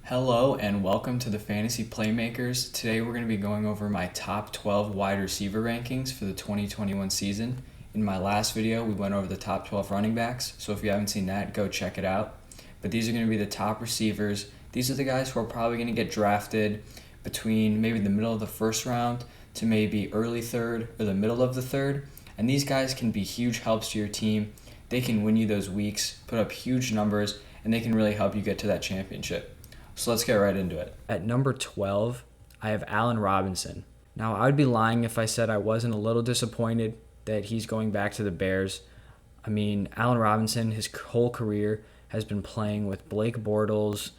Hello and welcome to the Fantasy Playmakers. Today we're going to be going over my top 12 wide receiver rankings for the 2021 season. In my last video, we went over the top 12 running backs, so if you haven't seen that, go check it out. But these are going to be the top receivers. These are the guys who are probably going to get drafted between maybe the middle of the first round to maybe early third or the middle of the third. And these guys can be huge helps to your team. They can win you those weeks, put up huge numbers, and they can really help you get to that championship. So let's get right into it. At number 12, I have Allen Robinson. Now, I would be lying if I said I wasn't a little disappointed that he's going back to the Bears. I mean, Allen Robinson, his whole career, has been playing with Blake Bortles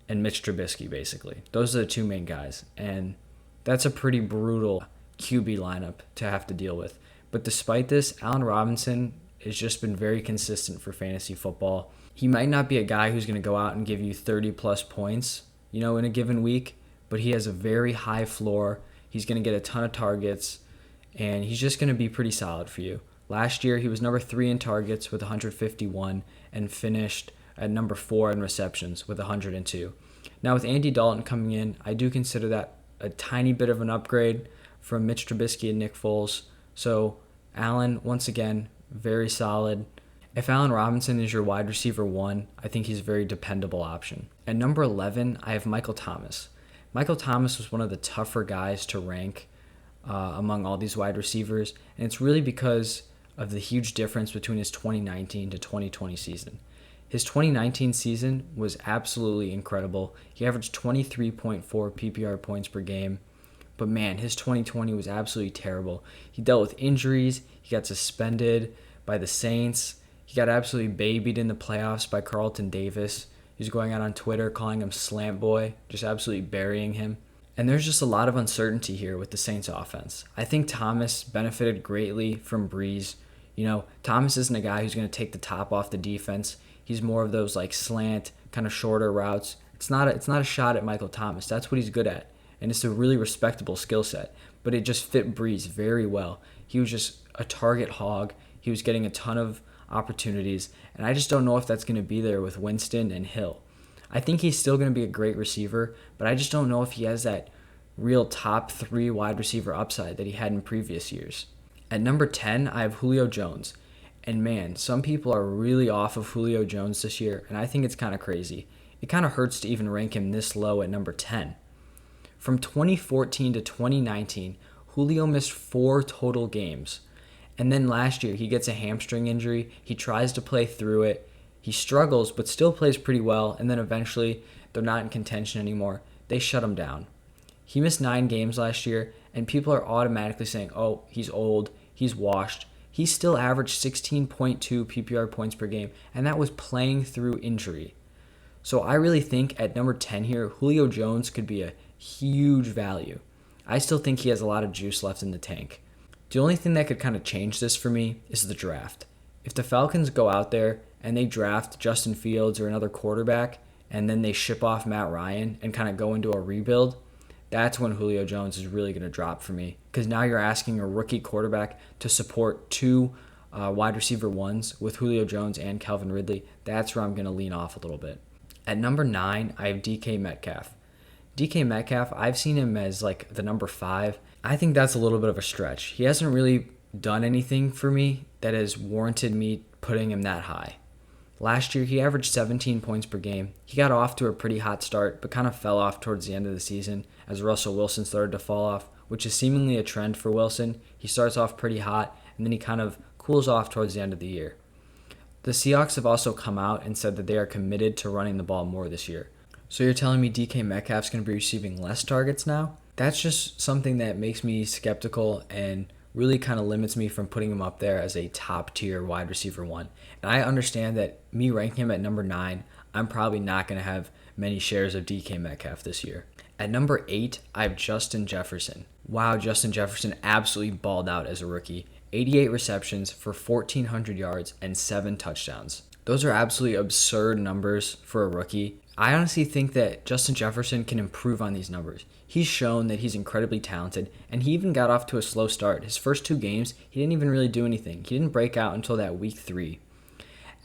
and Mitch Trubisky, basically. Those are the two main guys, and that's a pretty brutal QB lineup to have to deal with. But despite this, Allen Robinson has just been very consistent for fantasy football. He might not be a guy who's going to go out and give you 30-plus points, in a given week, but he has a very high floor. He's going to get a ton of targets, and he's just going to be pretty solid for you. Last year, he was number 3 in targets with 151 and finished at number 4 in receptions with 102. Now, with Andy Dalton coming in, I do consider that a tiny bit of an upgrade from Mitch Trubisky and Nick Foles. So, Allen, once again, very solid. If Allen Robinson is your wide receiver 1, I think he's a very dependable option. At number 11, I have Michael Thomas. Michael Thomas was one of the tougher guys to rank among all these wide receivers, and it's really because of the huge difference between his 2019 to 2020 season. His 2019 season was absolutely incredible. He averaged 23.4 PPR points per game, but man, his 2020 was absolutely terrible. He dealt with injuries, he got suspended by the Saints. He got absolutely babied in the playoffs by Carlton Davis. He was going out on Twitter calling him Slant Boy, just absolutely burying him. And there's just a lot of uncertainty here with the Saints offense. I think Thomas benefited greatly from Breeze. Thomas isn't a guy who's going to take the top off the defense. He's more of those slant, kind of shorter routes. It's not a shot at Michael Thomas. That's what he's good at. And it's a really respectable skill set. But it just fit Breeze very well. He was just a target hog. He was getting a ton of opportunities, and I just don't know if that's going to be there with Winston and Hill. I think he's still going to be a great receiver, but I just don't know if he has that real top 3 wide receiver upside that he had in previous years. At number 10, I have Julio Jones. And man, some people are really off of Julio Jones this year, and I think it's kind of crazy. It kind of hurts to even rank him this low at number 10. From 2014 to 2019, Julio missed 4 total games. And then last year, he gets a hamstring injury. He tries to play through it. He struggles, but still plays pretty well. And then eventually, they're not in contention anymore. They shut him down. He missed 9 games last year, and people are automatically saying, oh, he's old, he's washed. He still averaged 16.2 PPR points per game, and that was playing through injury. So I really think at number 10 here, Julio Jones could be a huge value. I still think he has a lot of juice left in the tank. The only thing that could kind of change this for me is the draft. If the Falcons go out there and they draft Justin Fields or another quarterback, and then they ship off Matt Ryan and kind of go into a rebuild, that's when Julio Jones is really going to drop for me. Because now you're asking a rookie quarterback to support 2 wide receiver 1s with Julio Jones and Calvin Ridley. That's where I'm going to lean off a little bit. At number 9, I have DK Metcalf. DK Metcalf, I've seen him as the number 5. I think that's a little bit of a stretch. He hasn't really done anything for me that has warranted me putting him that high. Last year, he averaged 17 points per game. He got off to a pretty hot start, but kind of fell off towards the end of the season as Russell Wilson started to fall off, which is seemingly a trend for Wilson. He starts off pretty hot, and then he kind of cools off towards the end of the year. The Seahawks have also come out and said that they are committed to running the ball more this year. So you're telling me DK Metcalf's going to be receiving less targets now? That's just something that makes me skeptical and really kind of limits me from putting him up there as a top-tier wide receiver 1. And I understand that me ranking him at number 9, I'm probably not going to have many shares of DK Metcalf this year. At number 8, I have Justin Jefferson. Wow, Justin Jefferson absolutely balled out as a rookie. 88 receptions for 1,400 yards and 7 touchdowns. Those are absolutely absurd numbers for a rookie. I honestly think that Justin Jefferson can improve on these numbers. He's shown that he's incredibly talented, and he even got off to a slow start. His first 2 games, he didn't even really do anything. He didn't break out until that week 3.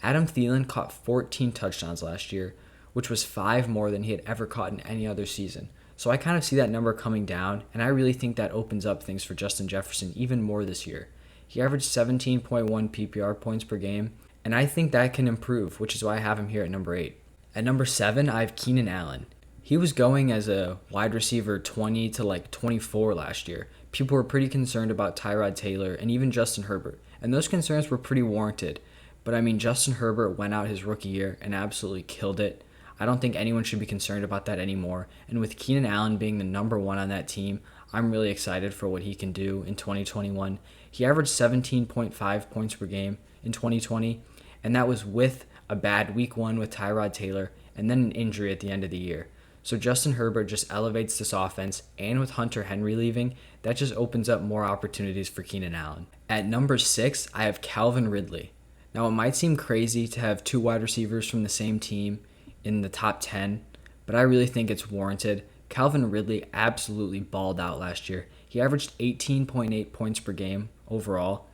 Adam Thielen caught 14 touchdowns last year, which was 5 more than he had ever caught in any other season. So I kind of see that number coming down, and I really think that opens up things for Justin Jefferson even more this year. He averaged 17.1 PPR points per game, and I think that can improve, which is why I have him here at number 8. At number 7, I have Keenan Allen. He was going as a wide receiver 20 to 24 last year. People were pretty concerned about Tyrod Taylor and even Justin Herbert, and those concerns were pretty warranted. But I mean, Justin Herbert went out his rookie year and absolutely killed it. I don't think anyone should be concerned about that anymore. And with Keenan Allen being the number 1 on that team, I'm really excited for what he can do in 2021. He averaged 17.5 points per game in 2020, and that was with a bad week 1 with Tyrod Taylor and then an injury at the end of the year. So Justin Herbert just elevates this offense, and with Hunter Henry leaving, that just opens up more opportunities for Keenan Allen. At number 6, I have Calvin Ridley. Now, it might seem crazy to have 2 wide receivers from the same team in the top 10, but I really think it's warranted. Calvin Ridley absolutely balled out last year. He averaged 18.8 points per game overall,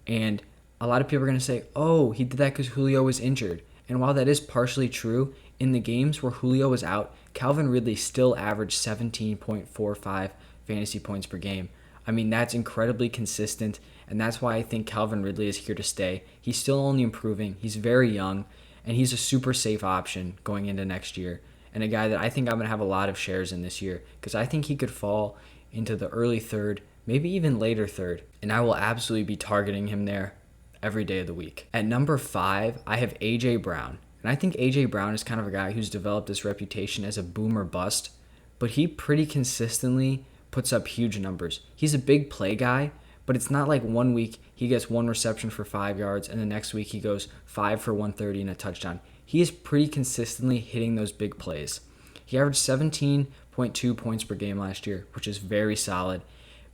and a lot of people are going to say, oh, he did that because Julio was injured. And while that is partially true, in the games where Julio was out, Calvin Ridley still averaged 17.45 fantasy points per game. I mean, that's incredibly consistent, and that's why I think Calvin Ridley is here to stay. He's still only improving. He's very young, and he's a super safe option going into next year, and a guy that I think I'm going to have a lot of shares in this year because I think he could fall into the early 3rd, maybe even later 3rd, and I will absolutely be targeting him there every day of the week. At number 5, I have A.J. Brown, and I think A.J. Brown is kind of a guy who's developed this reputation as a boomer bust, but he pretty consistently puts up huge numbers. He's a big play guy, but it's not like one week he gets 1 reception for 5 yards and the next week he goes 5 for 130 and a touchdown. He is pretty consistently hitting those big plays. He averaged 17.2 points per game last year, which is very solid,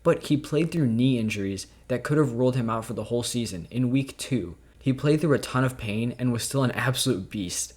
but he played through knee injuries that could have ruled him out for the whole season. In week 2, he played through a ton of pain and was still an absolute beast.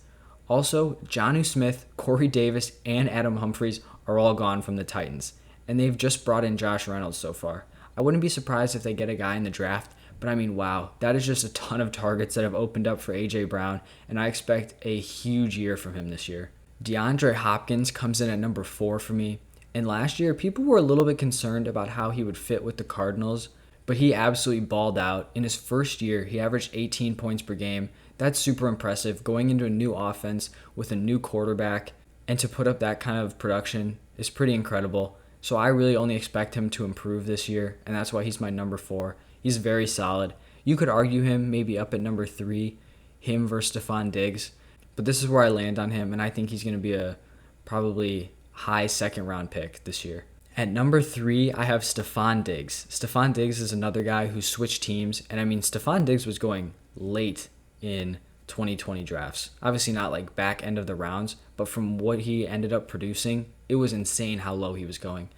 Also, Jonnu Smith, Corey Davis, and Adam Humphries are all gone from the Titans, and they've just brought in Josh Reynolds so far. I wouldn't be surprised if they get a guy in the draft, but I mean, wow, that is just a ton of targets that have opened up for A.J. Brown, and I expect a huge year from him this year. Deandre Hopkins comes in at number 4 for me, and last year people were a little bit concerned about how he would fit with the Cardinals, but he absolutely balled out. In his first year, he averaged 18 points per game. That's super impressive, going into a new offense with a new quarterback, and to put up that kind of production is pretty incredible. So I really only expect him to improve this year, and that's why he's my number 4. He's very solid. You could argue him maybe up at number 3, him versus Stefon Diggs, but this is where I land on him, and I think he's going to be a probably high 2nd round pick this year. At number 3, I have Stefon Diggs. Stefon Diggs is another guy who switched teams, and I mean, Stefon Diggs was going late in 2020 drafts. Obviously not like back end of the rounds, but from what he ended up producing, it was insane how low he was going.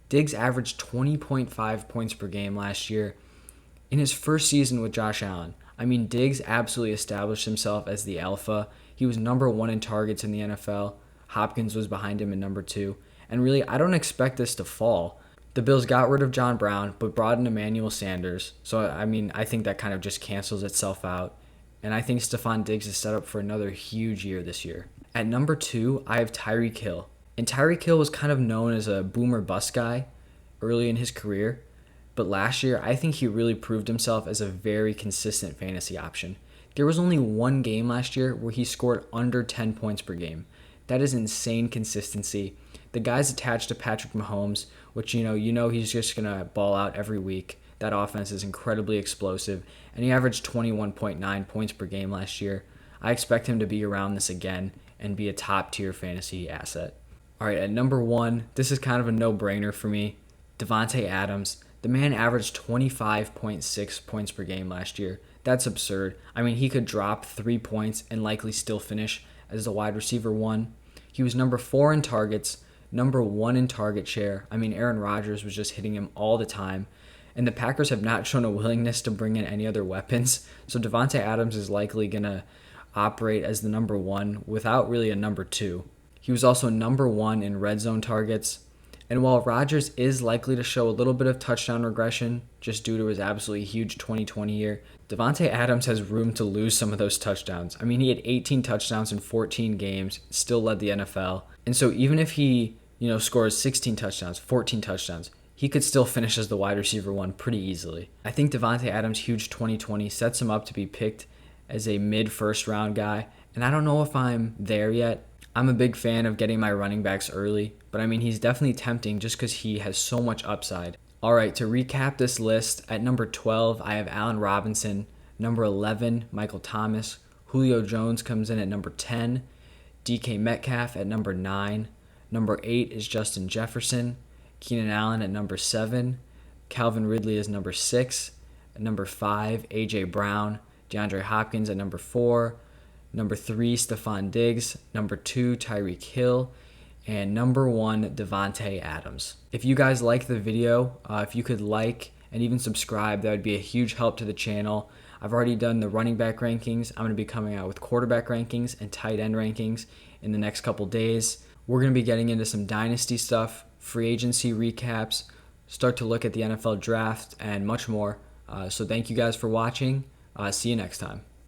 Diggs averaged 20.5 points per game last year in his first season with Josh Allen. I mean, Diggs absolutely established himself as the alpha. He was number 1 in targets in the NFL. Hopkins was behind him in number 2. And really, I don't expect this to fall. The Bills got rid of John Brown, but brought in Emmanuel Sanders. So, I mean, I think that kind of just cancels itself out. And I think Stefon Diggs is set up for another huge year this year. At number 2, I have Tyreek Hill. And Tyreek Hill was kind of known as a boomer bust guy early in his career. But last year, I think he really proved himself as a very consistent fantasy option. There was only 1 game last year where he scored under 10 points per game. That is insane consistency. The guy's attached to Patrick Mahomes, which you know he's just going to ball out every week. That offense is incredibly explosive, and he averaged 21.9 points per game last year. I expect him to be around this again and be a top-tier fantasy asset. All right, at number 1, this is kind of a no-brainer for me. Davante Adams. The man averaged 25.6 points per game last year. That's absurd. I mean, he could drop 3 points and likely still finish as the wide receiver 1. He was number 4 in targets, number 1 in target share. I mean, Aaron Rodgers was just hitting him all the time. And the Packers have not shown a willingness to bring in any other weapons. So Davante Adams is likely going to operate as the number 1 without really a number 2. He was also number 1 in red zone targets. And while Rodgers is likely to show a little bit of touchdown regression just due to his absolutely huge 2020 year, Davante Adams has room to lose some of those touchdowns. I mean, he had 18 touchdowns in 14 games, still led the NFL. And so even if he, scores 16 touchdowns, 14 touchdowns, he could still finish as the wide receiver one pretty easily. I think Davante Adams' huge 2020 sets him up to be picked as a mid-first round guy, and I don't know if I'm there yet. I'm a big fan of getting my running backs early, but I mean, he's definitely tempting just because he has so much upside. All right, to recap this list, at number 12, I have Allen Robinson. Number 11, Michael Thomas. Julio Jones comes in at number 10. DK Metcalf at number 9. Number 8 is Justin Jefferson. Keenan Allen at number 7. Calvin Ridley is number 6. At number 5, A.J. Brown. Deandre Hopkins at number 4. Number 3, Stefon Diggs. Number 2, Tyreek Hill. And number 1, Davante Adams. If you guys like the video, if you could like and even subscribe, that would be a huge help to the channel. I've already done the running back rankings. I'm going to be coming out with quarterback rankings and tight end rankings in the next couple days. We're going to be getting into some dynasty stuff, free agency recaps, start to look at the NFL draft, and much more. So thank you guys for watching. See you next time.